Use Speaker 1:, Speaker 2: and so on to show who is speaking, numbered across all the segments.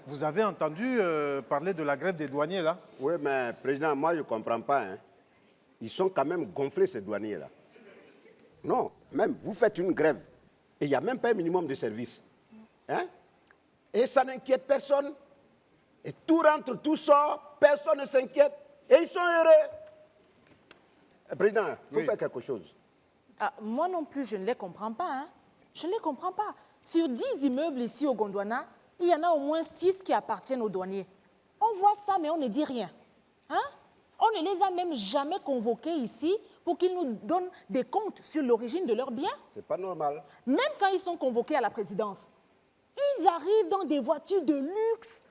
Speaker 1: Vous avez entendu parler de la grève des douaniers, là?
Speaker 2: Oui, mais président, moi, je ne comprends pas. Hein. Ils sont quand même gonflés, ces douaniers-là. Non, même, vous faites une grève et il n'y a même pas un minimum de service. Hein? Et ça n'inquiète personne. Et tout rentre, tout sort, personne ne s'inquiète. Et ils sont heureux. Président, il faut faire quelque chose.
Speaker 3: Ah, moi non plus, je ne les comprends pas. Hein. Je ne les comprends pas. Sur 10 immeubles ici au Gondwana, il y en a au moins 6 qui appartiennent aux douaniers. On voit ça, mais on ne dit rien. Hein? On ne les a même jamais convoqués ici pour qu'ils nous donnent des comptes sur l'origine de leurs biens.
Speaker 2: C'est pas normal.
Speaker 3: Même quand ils sont convoqués à la présidence, ils arrivent dans des voitures de luxe,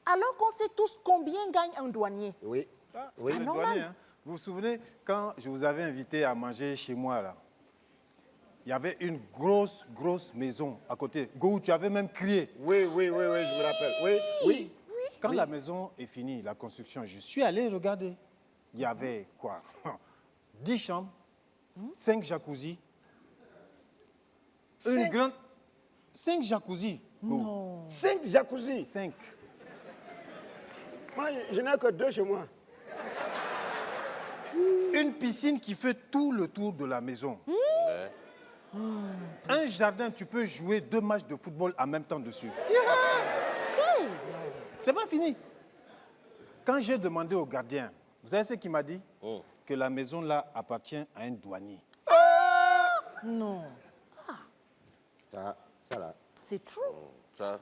Speaker 3: alors qu'on sait tous combien gagne un douanier.
Speaker 2: Oui.
Speaker 1: C'est
Speaker 3: pas
Speaker 1: le
Speaker 3: normal.
Speaker 1: douanier, hein. Vous vous souvenez, quand je vous avais invité à manger chez moi, là, il y avait une grosse maison à côté. Gou, tu avais même crié.
Speaker 2: Oui, je me rappelle. Oui.
Speaker 1: Quand la maison est finie, la construction, je suis allé regarder. Il y avait quoi? 10 chambres, 5 jacuzzi, une grande... 5 jacuzzi.
Speaker 3: Non.
Speaker 2: 5 jacuzzi.
Speaker 1: 5.
Speaker 2: Moi, je n'ai que 2 chez moi.
Speaker 1: Une piscine qui fait tout le tour de la maison. Un jardin, tu peux jouer 2 matchs de football en même temps dessus. C'est pas fini. Quand j'ai demandé au gardien, vous savez ce qu'il m'a dit? Que la maison là appartient à un douanier.
Speaker 3: Non.
Speaker 2: Ça là.
Speaker 3: C'est true.
Speaker 4: Ça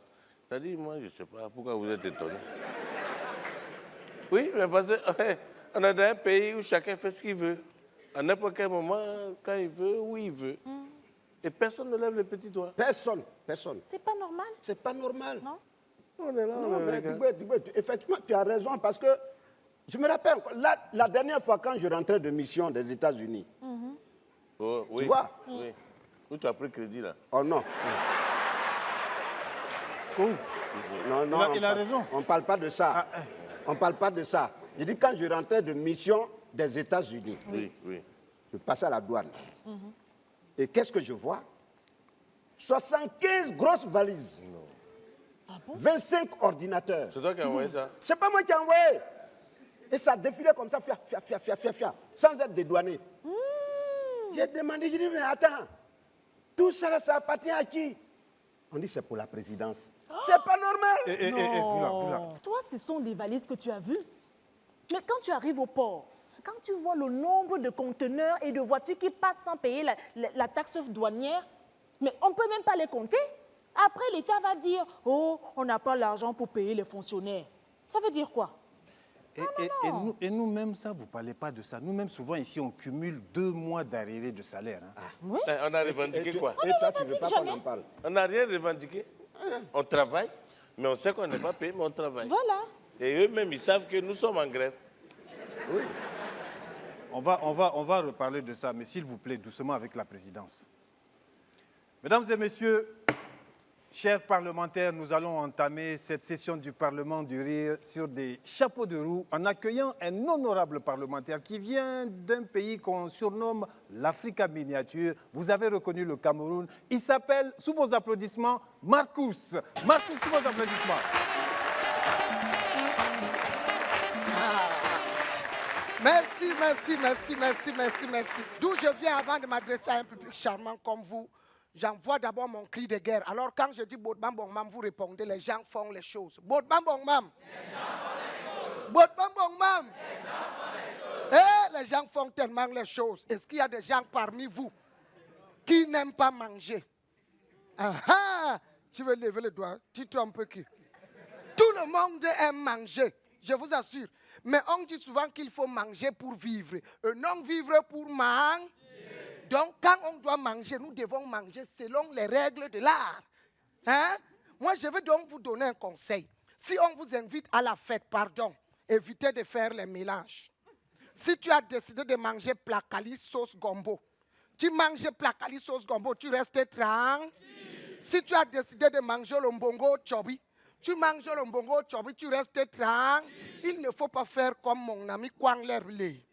Speaker 4: dit, moi, je ne sais pas pourquoi vous êtes étonné. Oui, mais parce qu'on est dans un pays où chacun fait ce qu'il veut. À n'importe quel moment, quand il veut, où il veut. Et personne ne lève le petit doigt.
Speaker 2: Personne.
Speaker 3: C'est pas normal.
Speaker 2: C'est pas normal.
Speaker 3: Non.
Speaker 4: On est là,
Speaker 2: Non,
Speaker 4: on
Speaker 2: mais
Speaker 4: regarde.
Speaker 2: effectivement, tu as raison parce que je me rappelle, la dernière fois quand je rentrais de mission des États-Unis,
Speaker 4: Oh, oui.
Speaker 2: tu vois?
Speaker 4: Oui. Où tu as pris crédit, là?
Speaker 2: Oh non.
Speaker 1: Oh,
Speaker 2: Non,
Speaker 1: il a raison.
Speaker 2: On ne parle pas de ça. On ne parle pas de ça. Je dis quand je rentrais de mission des États-Unis,
Speaker 4: Oui.
Speaker 2: je passais à la douane. Et qu'est-ce que je vois? 75 grosses valises.
Speaker 3: Ah bon?
Speaker 2: 25 ordinateurs.
Speaker 4: C'est toi qui as envoyé ça?
Speaker 2: C'est pas moi qui ai envoyé. Et ça défilait comme ça, fia, sans être dédouané. J'ai demandé, j'ai dit, mais attends, tout ça, là, ça appartient à qui? On dit, c'est pour la présidence. C'est pas normal.
Speaker 1: vous là.
Speaker 3: Toi, ce sont des valises que tu as vues. Mais quand tu arrives au port, quand tu vois le nombre de conteneurs et de voitures qui passent sans payer la taxe douanière, mais on ne peut même pas les compter. Après, l'État va dire, oh, on n'a pas l'argent pour payer les fonctionnaires. Ça veut dire quoi?
Speaker 1: Et nous-mêmes, ça, vous ne parlez pas de ça. Nous-mêmes, souvent, ici, on cumule 2 mois d'arriérés de salaire. Hein.
Speaker 3: Oui.
Speaker 4: On a revendiqué quoi?
Speaker 2: Et toi, tu ne veux pas qu'on en parle?
Speaker 4: On n'a rien revendiqué. On travaille, mais on sait qu'on n'est pas payé, mais on travaille.
Speaker 3: Voilà.
Speaker 4: Et eux-mêmes, ils savent que nous sommes en grève.
Speaker 2: Oui.
Speaker 1: On va reparler de ça, mais s'il vous plaît, doucement avec la présidence. Mesdames et messieurs, chers parlementaires, nous allons entamer cette session du Parlement du Rire sur des chapeaux de roue en accueillant un honorable parlementaire qui vient d'un pays qu'on surnomme l'Afrique en miniature. Vous avez reconnu le Cameroun. Il s'appelle, sous vos applaudissements, Marcus. Marcus, sous vos applaudissements.
Speaker 5: Merci. D'où je viens avant de m'adresser à un public charmant comme vous, j'envoie d'abord mon cri de guerre. Alors quand je dis Bodbam Bong Mam, vous répondez, les gens font les choses. Bodbam Bong Mam. Bodbam Bong Mam. Les gens font tellement les choses. Est-ce qu'il y a des gens parmi vous qui n'aiment pas manger? Tu veux lever le doigt? Tu trompes qui? Tout le monde aime manger, je vous assure. Mais on dit souvent qu'il faut manger pour vivre, et non vivre pour manger. Donc, quand on doit manger, nous devons manger selon les règles de l'art. Hein? Moi, je vais donc vous donner un conseil. Si on vous invite à la fête, évitez de faire les mélanges. Si tu as décidé de manger placali sauce gombo, tu manges placali sauce gombo, tu restes tranquille. Si tu as décidé de manger le mbongo chobi, tu manges le mbongo chobi, tu restes tranquille. Il ne faut pas faire comme mon ami Kwang Lerblé.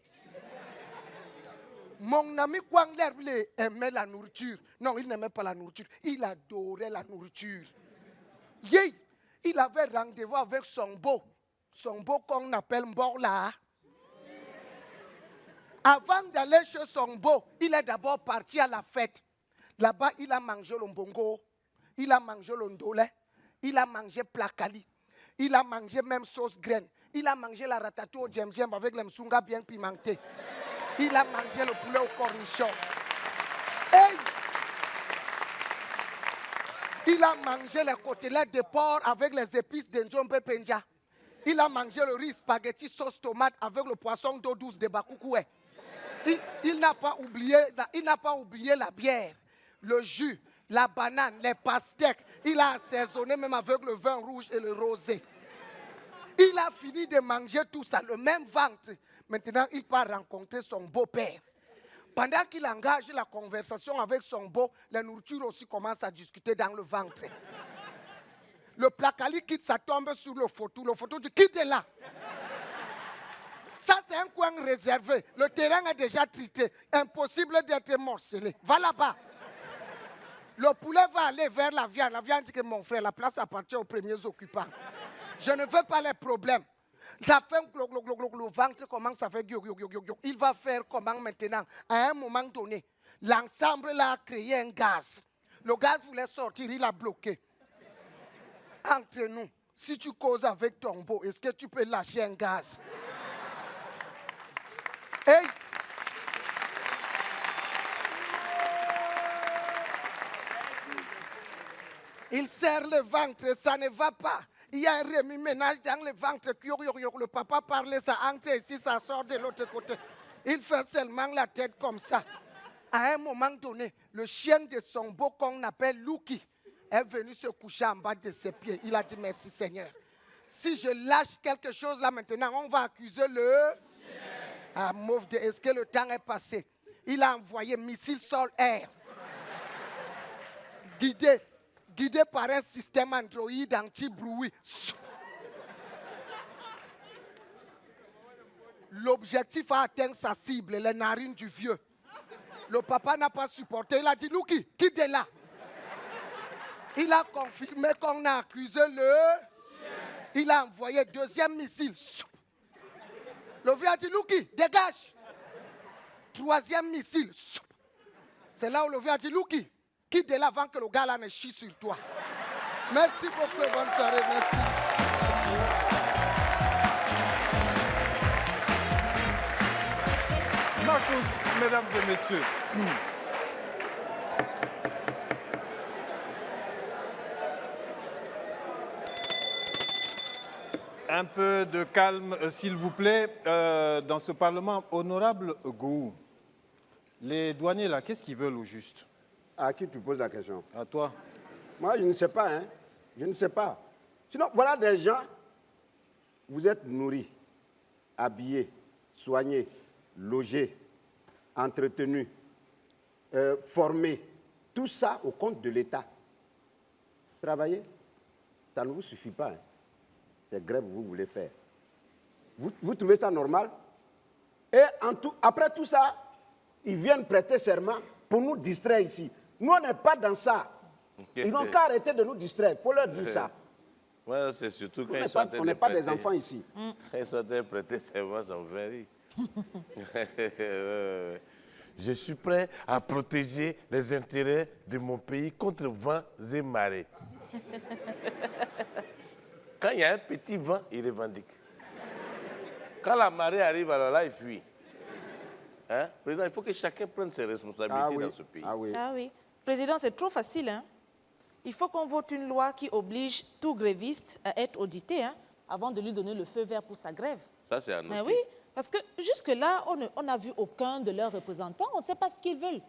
Speaker 5: Mon ami Kwang Lerblé aimait la nourriture. Non, il n'aimait pas la nourriture. Il adorait la nourriture. il avait rendez-vous avec son beau qu'on appelle Mborla. Avant d'aller chez son beau, il est d'abord parti à la fête. Là-bas, il a mangé le mbongo, il a mangé le ndolé, il a mangé plakali, il a mangé même sauce graine, il a mangé la ratatouille au djem-djem avec le msunga bien pimenté. Il a mangé le poulet au cornichon. Hey! Il a mangé les côtelettes de porc avec les épices de Njombe Penja. Il a mangé le riz spaghetti sauce tomate avec le poisson d'eau douce de Bakoukoué. Il n'a pas oublié la bière, le jus, la banane, les pastèques. Il a assaisonné même avec le vin rouge et le rosé. Il a fini de manger tout ça, le même ventre. Maintenant, il part rencontrer son beau-père. Pendant qu'il engage la conversation avec son beau, la nourriture aussi commence à discuter dans le ventre. Le placali quitte, ça tombe sur le photo. Le photo dit, quitte là. Ça, c'est un coin réservé. Le terrain est déjà traité. Impossible d'être morcelé. Va là-bas. Le poulet va aller vers la viande. La viande dit que mon frère, la place appartient aux premiers occupants. Je ne veux pas les problèmes. La fin, le ventre commence à faire il va faire comment maintenant? À un moment donné, l'ensemble a créé un gaz. Le gaz voulait sortir, il a bloqué. Entre nous, si tu causes avec ton beau, est-ce que tu peux lâcher un gaz? Hey! Il serre le ventre, ça ne va pas. Il y a un remue-ménage dans le ventre. Le papa parlait, ça entre ici, ça sort de l'autre côté. Il fait seulement la tête comme ça. À un moment donné, le chien de son beau qu'on appelle Luki est venu se coucher en bas de ses pieds. Il a dit merci Seigneur. Si je lâche quelque chose là maintenant, on va accuser le... Ah, mauve de... Est-ce que le temps est passé? Il a envoyé missile sol-air. Guidé par un système Android anti-bruit. L'objectif a atteint sa cible, les narines du vieux. Le papa n'a pas supporté. Il a dit, Luki, quitte là. Il a confirmé qu'on a accusé le... Il a envoyé deuxième missile. Le vieux a dit, Luki, dégage. Troisième missile. C'est là où le vieux a dit, Luki, quitte là avant que le gars là ne chie sur toi. Merci beaucoup, bonne soirée, merci.
Speaker 1: Marcus, mesdames et messieurs. Un peu de calme, s'il vous plaît, dans ce Parlement. Honorable Gou, les douaniers là, qu'est-ce qu'ils veulent au juste?
Speaker 2: À qui tu poses la question?
Speaker 1: À toi.
Speaker 2: Moi, je ne sais pas, hein. Je ne sais pas. Sinon, voilà des gens, vous êtes nourris, habillés, soignés, logés, entretenus, formés. Tout ça au compte de l'État. Travailler, ça ne vous suffit pas. Hein. C'est grève que vous voulez faire. Vous trouvez ça normal? Et après tout ça, ils viennent prêter serment pour nous distraire ici. Nous, on n'est pas dans ça. Ils n'ont qu'à arrêter de nous distraire. Il faut leur dire ça.
Speaker 4: Ouais, c'est surtout quand
Speaker 2: On n'est pas des enfants ici.
Speaker 4: Quand ils sont en train de prêter serment, ça me fait rire. Je suis prêt à protéger les intérêts de mon pays contre vents et marées. Quand il y a un petit vent, il revendique. Quand la marée arrive, alors là, il fuit. Hein? Président, il faut que chacun prenne ses responsabilités dans ce pays.
Speaker 2: Ah oui.
Speaker 3: Ah oui. Président, c'est trop facile. Hein? Il faut qu'on vote une loi qui oblige tout gréviste à être audité avant de lui donner le feu vert pour sa grève.
Speaker 4: Ça, c'est à noter.
Speaker 3: Mais oui, parce que jusque-là, on n'a vu aucun de leurs représentants. On ne sait pas ce qu'ils veulent.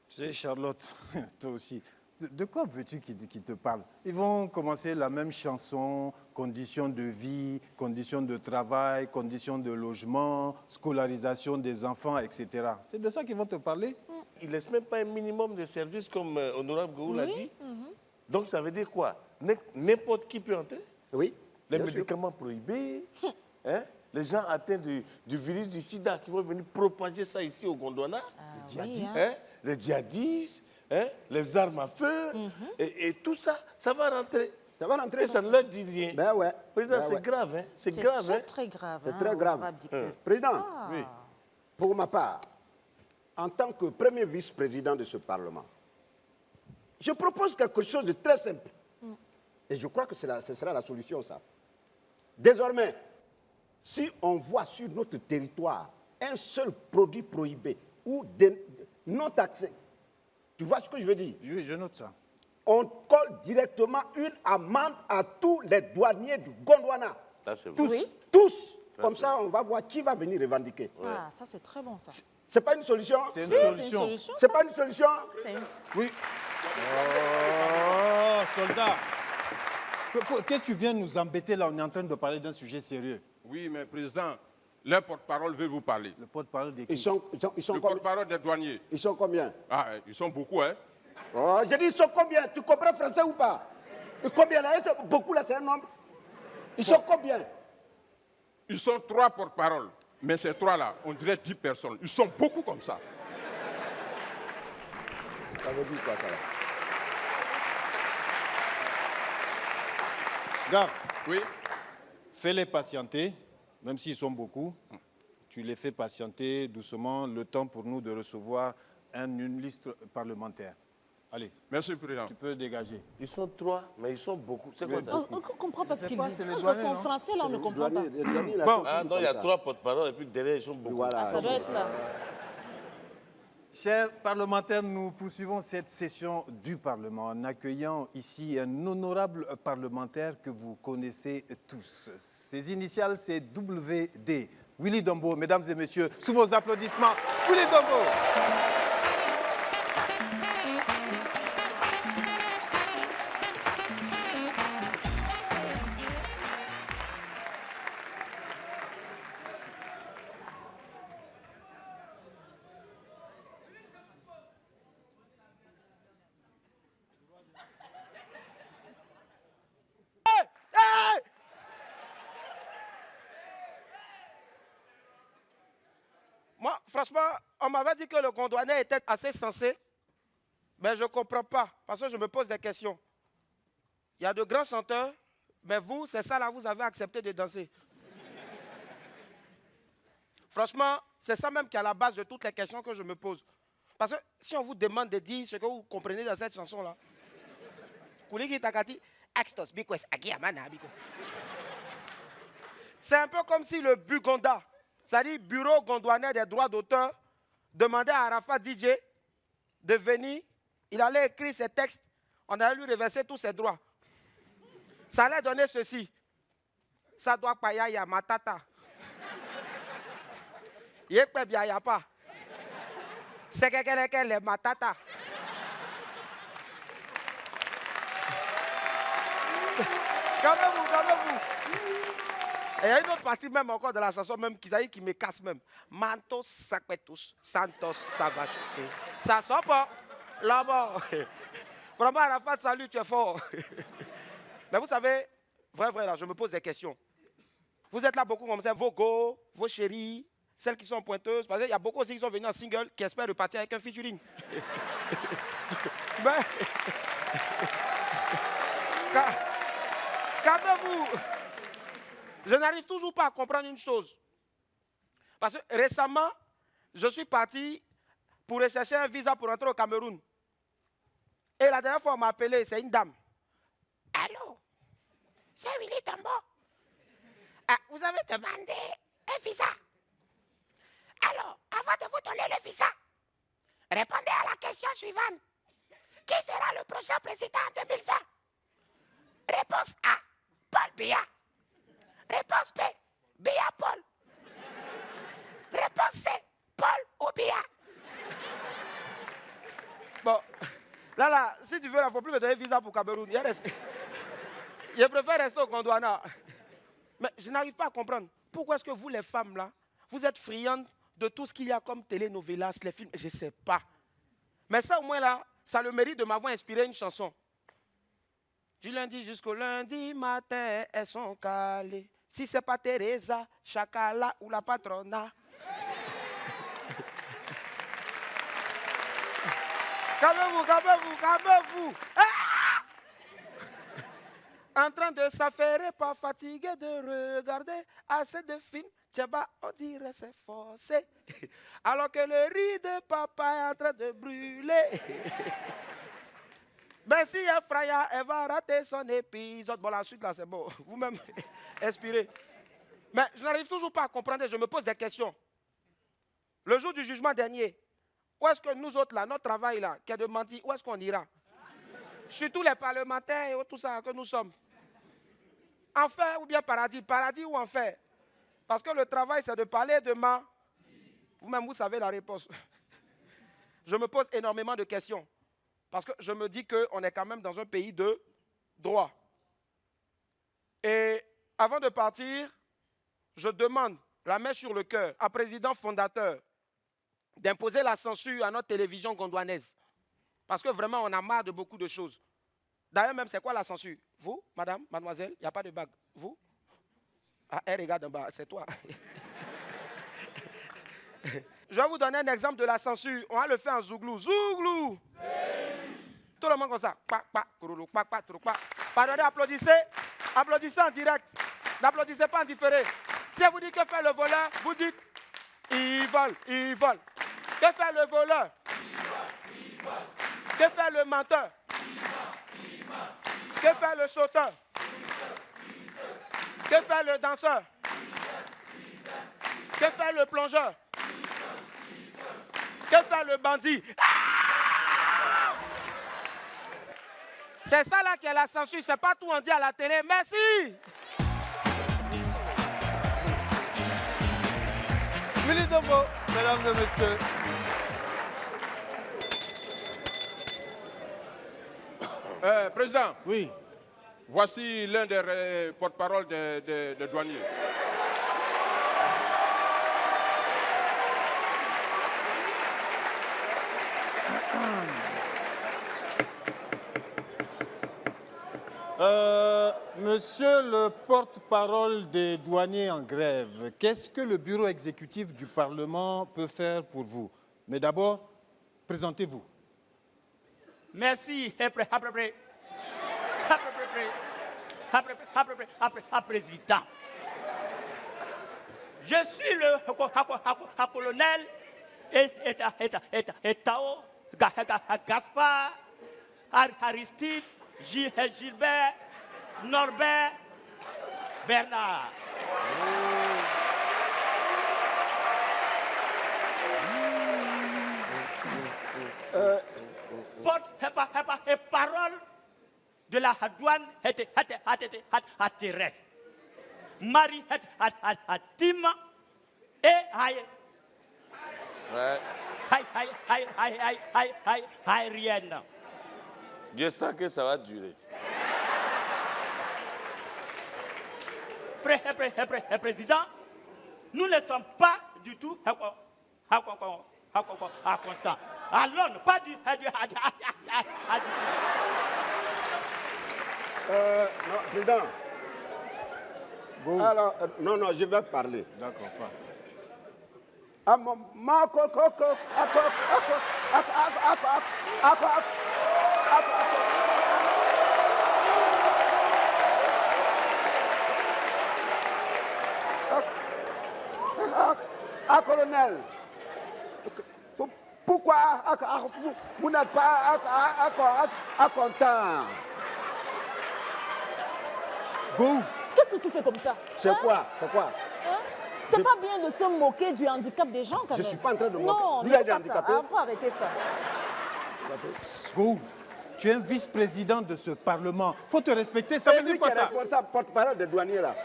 Speaker 1: Tu sais, Charlotte, toi aussi, de quoi veux-tu qu'ils te parlent? Ils vont commencer la même chanson, conditions de vie, conditions de travail, conditions de logement, scolarisation des enfants, etc. C'est de ça qu'ils vont te parler?
Speaker 4: Ils ne laissent même pas un minimum de services comme Honorable Gou l'a dit. Donc ça veut dire quoi? N'importe qui peut entrer?
Speaker 2: Oui.
Speaker 4: Les médicaments prohibés, hein? Les gens atteints du virus du sida qui vont venir propager ça ici au Gondwana. Les djihadistes, hein? Les armes à feu, et tout ça, ça va rentrer.
Speaker 2: Ça va rentrer.
Speaker 4: Et ça ne leur dit rien.
Speaker 2: Ben ouais.
Speaker 4: Président,
Speaker 2: Ben
Speaker 4: c'est
Speaker 2: ouais.
Speaker 4: grave, hein? C'est
Speaker 3: C'est
Speaker 4: grave,
Speaker 3: très,
Speaker 4: hein?
Speaker 3: très grave.
Speaker 2: C'est
Speaker 3: hein,
Speaker 2: très
Speaker 3: on
Speaker 2: grave.
Speaker 3: va dire que-
Speaker 2: Président,
Speaker 1: Oui.
Speaker 2: pour ma part, en tant que premier vice-président de ce Parlement, je propose quelque chose de très simple. Et je crois que ce sera la solution, ça. Désormais, si on voit sur notre territoire un seul produit prohibé ou non taxé, tu vois ce que je veux dire?
Speaker 1: Je note ça.
Speaker 2: On colle directement une amende à tous les douaniers du Gondwana.
Speaker 4: Ça, c'est
Speaker 2: Tous,
Speaker 4: vrai.
Speaker 3: Oui.
Speaker 2: tous. Comme ça, on va voir qui va venir revendiquer.
Speaker 3: Ah, ça, c'est très bon, ça.
Speaker 2: C'est pas une solution?
Speaker 1: C'est une
Speaker 3: Si, c'est une
Speaker 1: solution.
Speaker 3: solution.
Speaker 2: C'est pas une solution?
Speaker 3: C'est une-
Speaker 1: Oui. Oh, soldat. Qu'est-ce que tu viens nous embêter là? On est en train de parler d'un sujet sérieux.
Speaker 6: Oui, mais président, leur porte-parole veut vous parler.
Speaker 1: Le porte-parole des
Speaker 2: Ils sont
Speaker 6: Le
Speaker 2: combien?
Speaker 6: porte-parole des douaniers.
Speaker 2: Ils sont combien?
Speaker 6: Ah, ils sont beaucoup, hein?
Speaker 2: Oh, j'ai dit ils sont combien? Tu comprends français ou pas? Et combien là? Beaucoup là, c'est un nombre. Ils sont combien?
Speaker 6: Ils sont 3 porte-paroles. Mais ces 3-là, on dirait 10 personnes. Ils sont beaucoup comme ça.
Speaker 2: Ça veut dire quoi ça?
Speaker 1: Gars,
Speaker 6: Oui?
Speaker 1: fais-les patienter, même s'ils sont beaucoup. Tu les fais patienter doucement, le temps pour nous de recevoir une liste parlementaire. Allez,
Speaker 6: Merci, président.
Speaker 1: tu peux dégager.
Speaker 4: Ils sont 3, mais ils sont beaucoup. C'est quoi ça?
Speaker 3: On ne comprend pas ce qu'il
Speaker 1: quoi,
Speaker 3: dit.
Speaker 1: c'est les
Speaker 3: Dans
Speaker 1: douaniers,
Speaker 3: son
Speaker 1: non?
Speaker 3: français, là, on ne comprend pas.
Speaker 2: Les douaniers, là,
Speaker 1: Bon.
Speaker 2: sont
Speaker 4: Ah,
Speaker 2: tous
Speaker 4: donc il y a
Speaker 2: comme ça.
Speaker 4: 3 porte-paroles et puis derrière, ils sont beaucoup.
Speaker 2: Voilà.
Speaker 3: Ah, ça doit être ça.
Speaker 1: Chers parlementaires, nous poursuivons cette session du Parlement en accueillant ici un honorable parlementaire que vous connaissez tous. Ses initiales, c'est WD. Willy Dombo, mesdames et messieurs, sous vos applaudissements, Willy Dombo.
Speaker 5: Moi, franchement, on m'avait dit que le Gondwanais était assez sensé. Mais je ne comprends pas, parce que je me pose des questions. Il y a de grands chanteurs, mais vous, c'est ça là, vous avez accepté de danser. Franchement, c'est ça même qui est à la base de toutes les questions que je me pose. Parce que si on vous demande de dire ce que vous comprenez dans cette chanson-là, c'est un peu comme si le Bugonda, c'est-à-dire Bureau Gondwanais des droits d'auteur, demandait à Arafat DJ de venir, il allait écrire ses textes, on allait lui reverser tous ses droits. Ça allait donner ceci. Ça doit pas y a matata. Yekpe bien y a pas. C'est que les matata. Calmez-vous, calmez-vous. Et il y a une autre partie même encore de la chanson même qui me casse même. Mantos Sakpetus, Santos, ça va chauffer. Ça sort pas. Là-bas. Vraiment, à la fin, salut, tu es fort. Mais vous savez, vrai, là, je me pose des questions. Vous êtes là beaucoup comme ça, vos go, vos chéris, celles qui sont pointeuses. Parce qu'il y a beaucoup aussi qui sont venus en single qui espèrent repartir avec un featuring. Mais. Calmez-vous. Je n'arrive toujours pas à comprendre une chose. Parce que récemment, je suis parti pour rechercher un visa pour entrer au Cameroun. Et la dernière fois, on m'a appelé, c'est une dame. Allô, c'est Willy Dombo. Ah, vous avez demandé un visa. Alors, avant de vous donner le visa, répondez à la question suivante. Qui sera le prochain président en 2020? Réponse A, Paul Biya. Réponse B, Biya Paul. Réponse C, Paul ou Biya. Bon, là, si tu veux, il ne faut plus me donner visa pour Cameroun. Je préfère rester au Gondwana. Mais je n'arrive pas à comprendre. Pourquoi est-ce que vous, les femmes, là, vous êtes friandes de tout ce qu'il y a comme telenovelas, les films? Je ne sais pas. Mais ça, au moins, là, ça a le mérite de m'avoir inspiré une chanson. Du lundi jusqu'au lundi matin, elles sont calées. Si ce n'est pas Teresa, Chakala ou la patrona. Calmez-vous, calmez-vous, calmez-vous. Ah! en train de s'affairer, pas fatigué de regarder assez de films. Tchaba, on dirait c'est forcé. Alors que le riz de papa est en train de brûler. Ben si Fraya, elle va rater son épisode. Bon, la suite là, c'est bon. Vous-même, inspirez. Mais je n'arrive toujours pas à comprendre, je me pose des questions. Le jour du jugement dernier, où est-ce que nous autres là, notre travail là, qui est de mentir, où est-ce qu'on ira? Surtout les parlementaires et tout ça que nous sommes. Enfer ou bien paradis? Paradis ou enfer? Parce que le travail, c'est de parler de ma... Vous-même, vous savez la réponse. Je me pose énormément de questions. Parce que je me dis qu'on est quand même dans un pays de droit. Et avant de partir, je demande, la main sur le cœur, à président fondateur, d'imposer la censure à notre télévision gondouanaise. Parce que vraiment, on a marre de beaucoup de choses. D'ailleurs, même, c'est quoi la censure? Vous, madame, mademoiselle, il n'y a pas de bague. Vous? Ah, elle regarde en bas, c'est toi. Je vais vous donner un exemple de la censure. On va le faire en zouglou. Zouglou! Tout le monde comme ça. Pardonnez, applaudissez. Applaudissez en direct. N'applaudissez pas en différé. Si elle vous dit que fait le voleur, vous dites il vole, il vole. Que fait le voleur? Il vole. Que fait le menteur? Il ment. Que fait le sauteur? Que fait le danseur? Que fait le plongeur? Que fait le bandit? Ah! C'est ça là qui est la censure, c'est pas tout on dit à la télé. Merci!
Speaker 1: Willy Dombo, mesdames et messieurs.
Speaker 6: Président,
Speaker 1: Oui.
Speaker 6: voici l'un des porte-parole des douaniers.
Speaker 1: Monsieur le porte-parole des douaniers en grève, qu'est-ce que le bureau exécutif du Parlement peut faire pour vous? Mais d'abord, présentez-vous.
Speaker 7: Merci, président. Je suis le colonel Etao Gaspard Aristide Gilbert Norbert Bernard. Porte-parole de la douane terrestre. Marie Tim et aérienne.
Speaker 4: Je sens que ça va durer.
Speaker 7: Président, nous ne sommes pas du tout contents. Alors, pas du
Speaker 2: Non, président.
Speaker 1: Go.
Speaker 2: Alors, non, je vais parler.
Speaker 1: D'accord, pas.
Speaker 2: Colonel, pourquoi vous n'êtes pas content?
Speaker 1: Go.
Speaker 3: Qu'est-ce que tu fais comme ça?
Speaker 2: C'est
Speaker 3: Hein?
Speaker 2: quoi? C'est quoi?
Speaker 3: Hein? C'est pas bien de se moquer du handicap des gens quand même.
Speaker 2: Je suis pas en train de moquer.
Speaker 3: Non,
Speaker 2: Vous
Speaker 3: mais
Speaker 2: êtes
Speaker 3: pas
Speaker 2: handicapé?
Speaker 3: ça. Faut arrêter ça.
Speaker 1: Go. Tu es un vice-président de ce Parlement. Faut te respecter. Ça veut
Speaker 2: C'est
Speaker 1: dire
Speaker 2: lui qui
Speaker 1: quoi
Speaker 2: est
Speaker 1: ça?
Speaker 2: responsable porte-parole des douaniers là.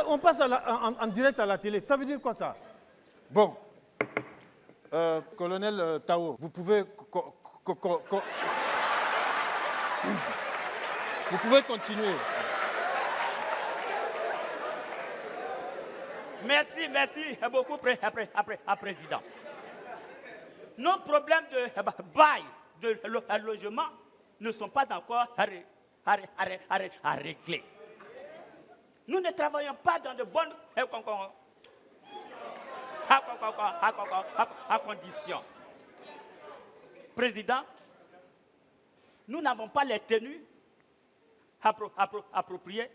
Speaker 1: On passe en direct à la télé. Ça veut dire quoi ça? Bon. Colonel Tao, vous pouvez... Vous pouvez continuer.
Speaker 7: Merci beaucoup, président. Nos problèmes de bail, de logement ne sont pas encore à régler. Nous ne travaillons pas dans de bonnes conditions. Président, nous n'avons pas les tenues appropriés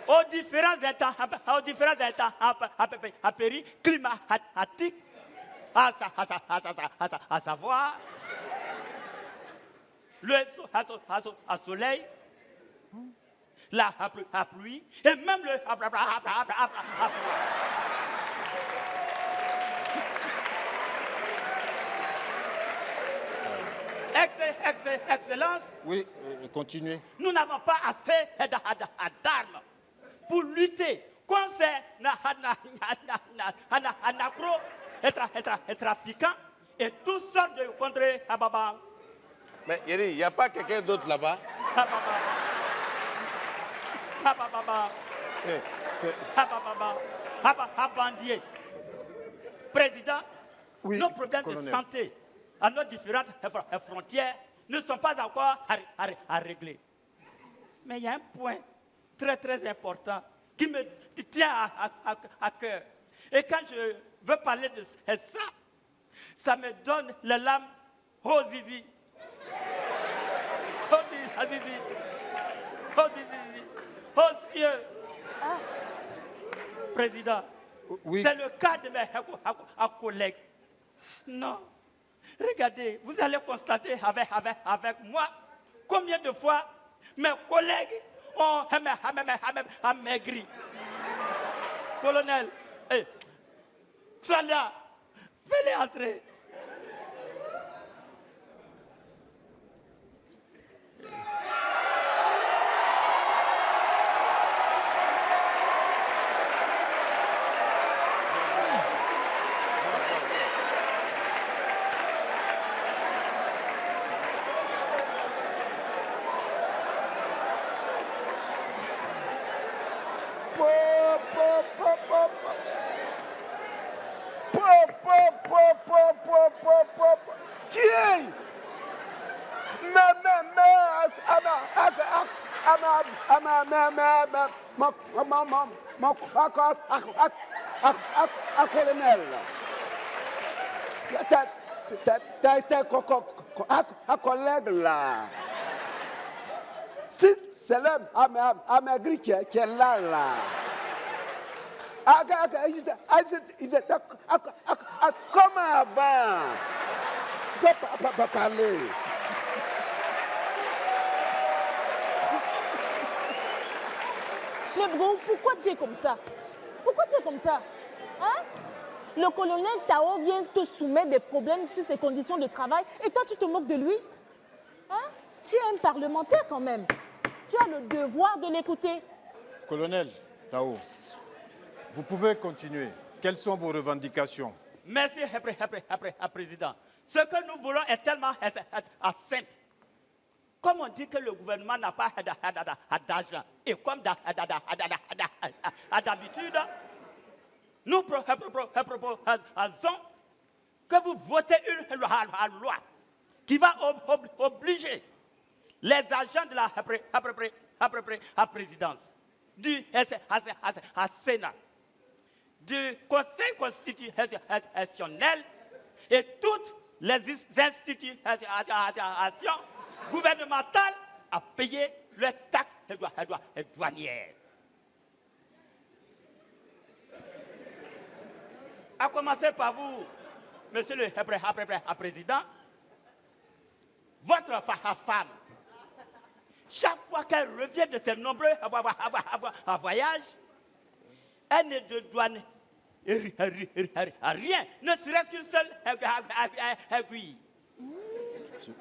Speaker 7: aux différents états climatiques, à savoir le soleil, la pluie et même le Excellence.
Speaker 1: Oui, continuez.
Speaker 7: Nous n'avons pas assez d'armes pour lutter contre ces trafiquants et toutes sortes de contre-ababans.
Speaker 4: Mais Yeri, il n'y a pas quelqu'un d'autre là-bas?
Speaker 7: Bandier. Président,
Speaker 1: Oui,
Speaker 7: nos problèmes
Speaker 1: colonel.
Speaker 7: de santé à nos différentes frontières ne sont pas encore à régler. Mais il y a un point très très important qui me tient à cœur. Et quand je veux parler de ça, ça me donne les larmes aux zizi. Aux zizi. Aux zizi. Aux cieux. Président,
Speaker 1: Oui.
Speaker 7: c'est le cas de mes collègues. Non. Regardez, vous allez constater avec moi combien de fois mes collègues ont amaigri. Colonel, sois là, fais-les entrer.
Speaker 2: Colonel, un collègue là. Si c'est l'homme amaigri qui est là. Ils étaient comme avant. Il ne faut pas parler.
Speaker 3: Mais Bro, pourquoi tu es comme ça? Pourquoi tu es comme ça? Hein? Le colonel Tao vient te soumettre des problèmes sur ses conditions de travail et toi tu te moques de lui? Hein? Tu es un parlementaire quand même. Tu as le devoir de l'écouter.
Speaker 1: Colonel Tao, vous pouvez continuer. Quelles sont vos revendications?
Speaker 7: Merci, Président. Ce que nous voulons est tellement simple. Comme on dit que le gouvernement n'a pas d'argent, et comme d'habitude, nous proposons que vous votez une loi qui va obliger les agents de la présidence, du Sénat, du Conseil constitutionnel et toutes les institutions gouvernementales à payer leurs taxes douanières. À commencer par vous, Monsieur le Président, votre femme, chaque fois qu'elle revient de ses nombreux voyages, elle ne de douane rien, ne serait-ce qu'une seule aiguille.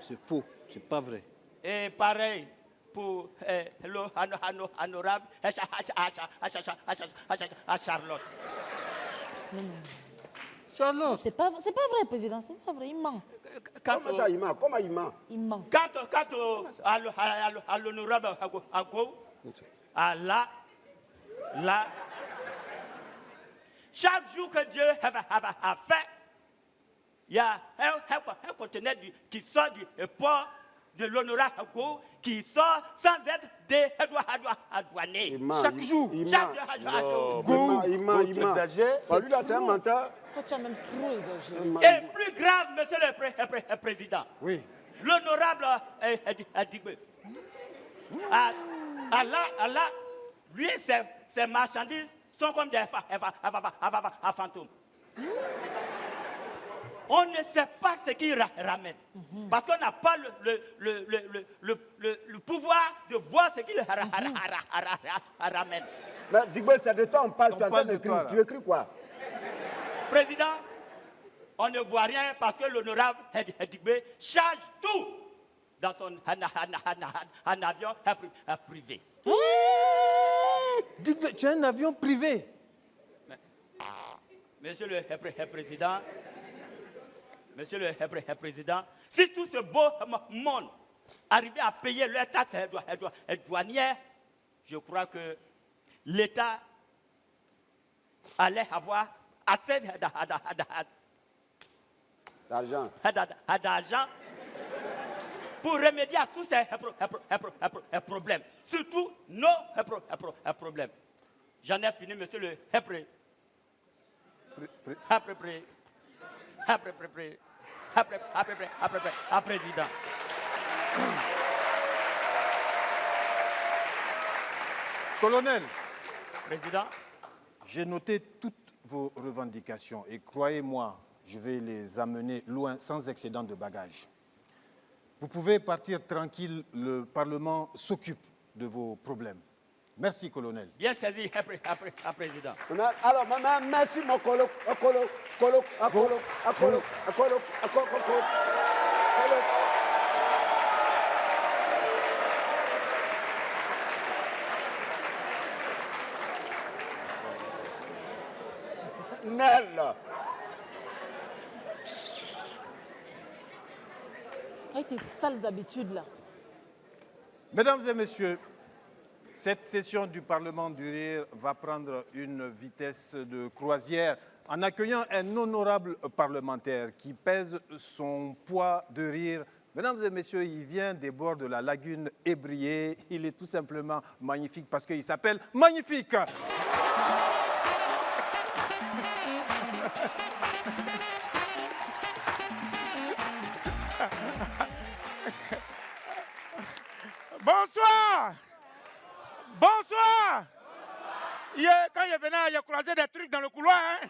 Speaker 1: C'est faux, c'est pas vrai.
Speaker 7: Et pareil pour l'honorable Charlotte.
Speaker 1: Charlotte.
Speaker 3: C'est pas vrai, président, c'est pas vrai, il ment.
Speaker 2: Comment ça, il ment? Comment il ment?
Speaker 3: Il ment.
Speaker 7: Quant à l'honorable Ago, là, chaque jour que Dieu a fait, il y a un conteneur qui sort du port de l'honorable Ago, qui sort sans être dédouané.
Speaker 1: Chaque jour.
Speaker 2: Il ment.
Speaker 4: Exagère.
Speaker 2: Lui là, c'est un menteur.
Speaker 3: Toi, tu as même trop exagéré.
Speaker 7: Et plus grave, Monsieur le Président,
Speaker 1: Oui.
Speaker 7: l'honorable Adigbe, Allah, lui, ses marchandises sont comme des fantômes. On ne sait pas ce qu'il ramène. Parce qu'on n'a pas le pouvoir de voir ce qu'il ramène.
Speaker 2: Mais Digbe, c'est de toi on parle, tu es en train
Speaker 1: parle de
Speaker 2: d'écrire.
Speaker 1: toi, là.
Speaker 2: Tu écris quoi?
Speaker 7: Président, on ne voit rien parce que l'honorable Digbe charge tout dans son avion privé.
Speaker 1: Dites, tu as un avion privé.
Speaker 7: Monsieur le Président, si tout ce beau monde arrivait à payer leurs taxes douanières, je crois que l'État allait avoir assez d'argent pour remédier à tous ces problèmes, surtout nos problèmes. J'en ai fini, monsieur le président.
Speaker 1: Colonel,
Speaker 7: Président,
Speaker 1: j'ai noté toutes vos revendications et croyez-moi, je vais les amener loin sans excédent de bagages. Vous pouvez partir tranquille, le Parlement s'occupe de vos problèmes. Merci, colonel.
Speaker 7: bien saisi, président.
Speaker 2: Alors, maman, merci mon colo. Nella.
Speaker 3: Avec tes sales habitudes là.
Speaker 1: Mesdames et messieurs, cette session du Parlement du Rire va prendre une vitesse de croisière en accueillant un honorable parlementaire qui pèse son poids de rire. Mesdames et messieurs, il vient des bords de la lagune Ébrié. Il est tout simplement magnifique parce qu'il s'appelle Magnifique.
Speaker 8: Bonsoir. Bonsoir. Hier, quand je venais, j'ai croisé des trucs dans le couloir. Hein?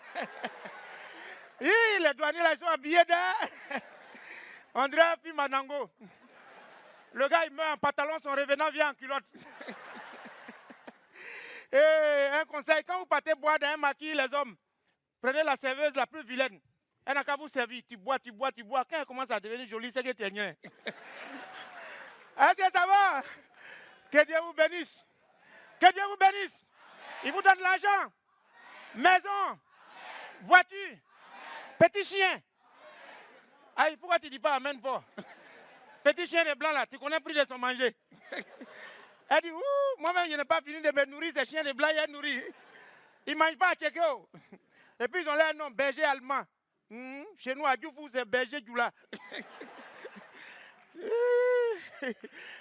Speaker 8: Les douaniers, là, ils sont habillés d'un. On dirait un film Manango. Le gars, il meurt en pantalon, son revenant vient en culotte. Et un conseil, quand vous partez boire dans un maquis, les hommes, prenez la serveuse la plus vilaine. Elle n'a qu'à vous servir. Tu bois. Quand elle commence à devenir jolie, c'est que tu es niais. Est-ce que ça va? Que Dieu vous bénisse. Que Dieu vous bénisse. Il vous donne l'argent, maison, voiture, petit chien. Aïe, pourquoi tu ne dis pas amen fort? Petit chien de blanc là, tu connais le prix de son manger. Elle dit, ouh, moi-même je n'ai pas fini de me nourrir, ces chiens de blanc, il nourri. Ils ne mangent pas à Tchékéo. Et puis ils ont leur nom, berger allemand. Chez nous à Dioufou, c'est berger Djoula.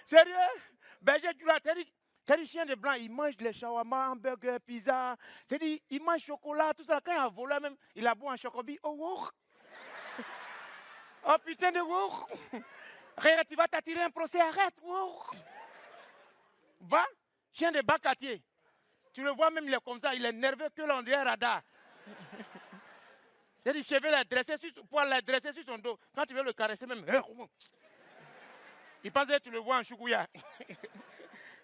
Speaker 8: Sérieux? Berger Djoula, c'est des chiens de blanc, ils mangent les shawarma, hamburgers, pizza. C'est-à-dire, ils mangent chocolat, tout ça. Quand il a volé même, il a bu un chocobi. Oh, wow. Oh putain de wow. Regarde, tu vas t'attirer un procès, arrête. Wow. Va, chien de bacatier. Tu le vois même, il est comme ça, il est nerveux que l'on dirait radar. C'est des cheveux dressés pour les dresser sur son dos. Quand tu veux le caresser même, il pense que tu le vois en choukouya.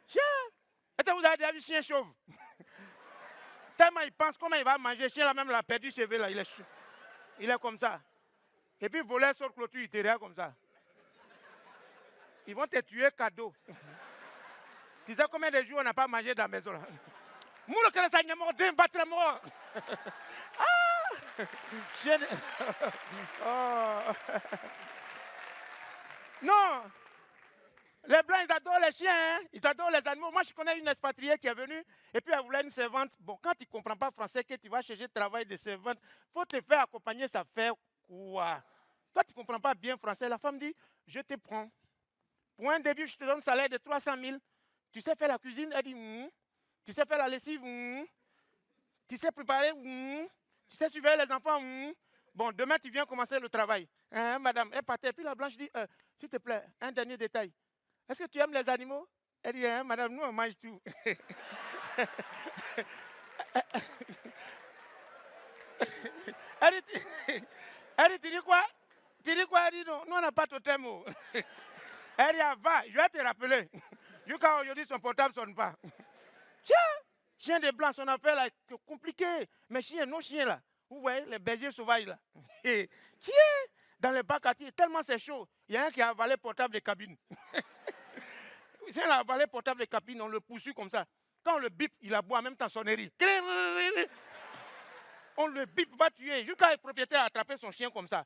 Speaker 8: Est-ce que vous avez déjà vu chien chauve? Tellement il pense comment il va manger. Chien là même l'a perdu cheveux là, il est comme ça. Et puis voler sur clôture, il te regarde comme ça. Ils vont te tuer cadeau. Tu sais combien de jours on n'a pas mangé dans la maison là? Moule que ça n'y a mort d'un battre mort. Non. Les Blancs, ils adorent les chiens, hein? Ils adorent les animaux. Moi, je connais une expatriée qui est venue et puis elle voulait une servante. Bon, quand tu ne comprends pas français, que tu vas chercher le travail de servante, il faut te faire accompagner, ça fait quoi? Toi, tu ne comprends pas bien français. La femme dit, je te prends. Pour un début, je te donne un salaire de 300 000. Tu sais faire la cuisine? Elle dit, Tu sais faire la lessive? Tu sais préparer? Tu sais surveiller les enfants? Bon, demain, tu viens commencer le travail. Madame, elle partait. Puis la blanche dit, s'il te plaît, un dernier détail. Est-ce que tu aimes les animaux? Elle dit, hein, madame, nous on mange tout. Elle dit, tu dis quoi? Tu dis quoi? Elle dit, non, nous on n'a pas de thème. Elle dit, ah, va, je vais te rappeler. Jusqu'à aujourd'hui, son portable ne sonne pas. Tiens, chien de blanc, son affaire là, c'est compliqué. Mais chien, nos chiens là, vous voyez, les bergers sauvages là. Tiens, dans les bacs à tir, tellement c'est chaud, il y a un qui a avalé le portable de cabine. Si on a avalé le portable de cabine, on le poursuit comme ça. Quand on le bip, il aboie en même temps sonnerie. On le bip, va tuer. Jusqu'à le propriétaire a attrapé son chien comme ça.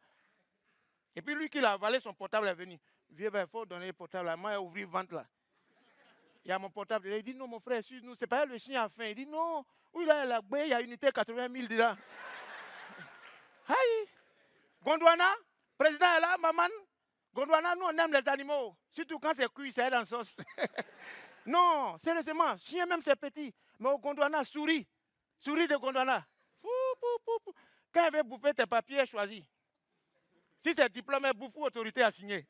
Speaker 8: Et puis lui qui l'a avalé, son portable est venu. Vieux, il faut donner le portable là. Moi, il a ouvert le ventre là. Il y a mon portable. Il dit non, mon frère, nous, c'est pas le chien a faim. Il dit non. Oui, là, il y a unité 80 000 dedans. Aïe. Gondwana, président est là, maman. Gondwana, nous, on aime les animaux. Surtout quand c'est cuit, c'est dans la sauce. Non, sérieusement, chien même c'est petit. Mais au Gondwana, souris. Souris de Gondwana. Quand il veut bouffer tes papiers, choisis. Si c'est diplôme, bouffe ou autorité assignée.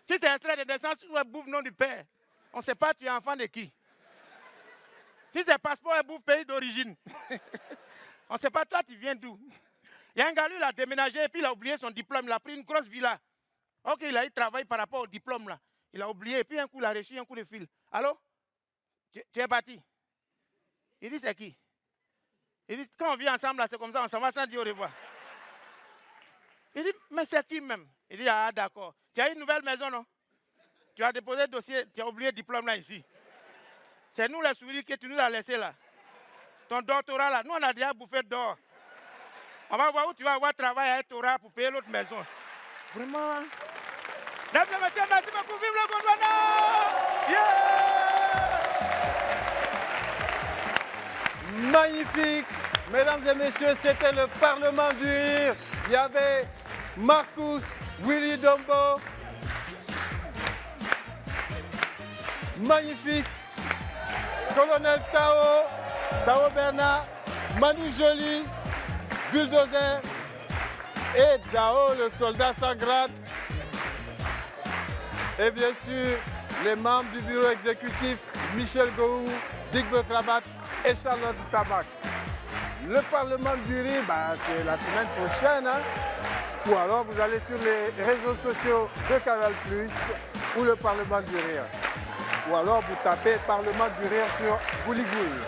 Speaker 8: Si c'est extrait de naissance, ou bouffe nom du père. On ne sait pas tu es enfant de qui. Si c'est passeport, bouffe pays d'origine. On ne sait pas toi tu viens d'où. Il y a un gars, lui, il a déménagé et puis il a oublié son diplôme. Il a pris une grosse villa. Ok, il a eu travail par rapport au diplôme là. Il a oublié et puis un coup, il a reçu un coup de fil. Allô? Tu es parti? Il dit, c'est qui? Il dit, quand on vit ensemble là, c'est comme ça, on s'en va sans dire au revoir. Il dit, mais c'est qui même? Il dit, ah d'accord. Tu as une nouvelle maison, non? Tu as déposé le dossier, tu as oublié le diplôme là ici. C'est nous les souris que tu nous as laissé là. Ton doctorat là, nous on a déjà bouffé d'or. On va voir où tu vas avoir travail à Torah pour payer l'autre maison. Vraiment. Mesdames et messieurs, merci beaucoup. Vive le Gondwana! Yeah!
Speaker 1: Magnifique. Mesdames et messieurs, c'était le Parlement du Rire. Il y avait Marcus Willy Dombo. Magnifique. Colonel Tao Bernard, Manu Joly, Bulldozer et Dao, le soldat sans grade. Et bien sûr, les membres du bureau exécutif, Michel Gou, Dick Bekrabat et Charlotte Tabac. Le Parlement du Rire, c'est la semaine prochaine. Hein? Ou alors vous allez sur les réseaux sociaux de Canal+, ou le Parlement du Rire. Ou alors vous tapez Parlement du Rire sur Gouligoul.